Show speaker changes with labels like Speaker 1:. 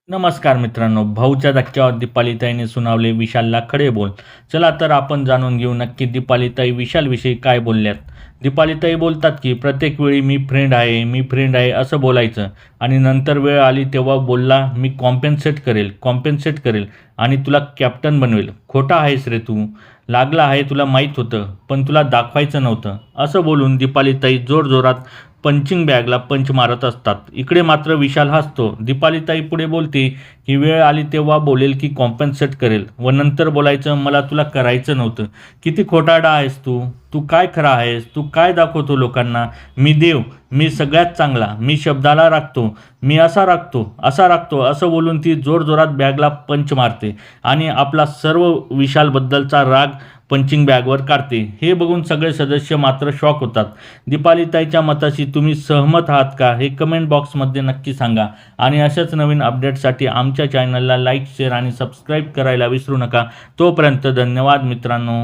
Speaker 1: नमस्कार मित्रांनो, भाऊच्या धक्क्यावर दीपालीताईने सुनावले विशालला खडे बोल. चला तर आपण जाणून घेऊ नक्की दीपालीताई विशालविषयी काय बोलल्यात. दीपालीताई बोलतात की प्रत्येक वेळी मी फ्रेंड आहे असं बोलायचं आणि नंतर वेळ आली तेव्हा बोलला मी कॉम्पेन्सेट करेल आणि तुला कॅप्टन बनवेल. खोटा आहेस रे तू. लागला आहे तुला माहीत होतं, पण तुला दाखवायचं नव्हतं. असं बोलून दीपालीताई जोरजोरात पंचिंग बॅगला पंच मारत असतात. इकडे मात्र विशाल हसतो. दीपालीताई पुढे बोलते की वेळ आली तेव्हा बोलेल की कॉम्पन्सेट करेल व नंतर बोलायचं मला तुला करायचं नव्हतं. किती खोटारडा आहेस तू. तू काय खरा आहेस. तू काय दाखवतो लोकांना. मी देव, मी सगळ्यात चांगला, मी शब्दाला राखतो, मी असा राखतो असं बोलून ती जोरजोरात बॅगला पंच मारते आणि आपला सर्व विशालबद्दलचा राग पंचिंग बॅगवर काढते. हे बघून सगळे सदस्य मात्र शॉक होतात. दीपालीताईच्या मताशी तुम्ही सहमत आहात का हे कमेंट बॉक्समध्ये नक्की सांगा आणि अशाच नवीन अपडेट्ससाठी आमच्या चॅनलला लाईक शेअर आणि सबस्क्राईब करायला विसरू नका. तोपर्यंत धन्यवाद मित्रांनो.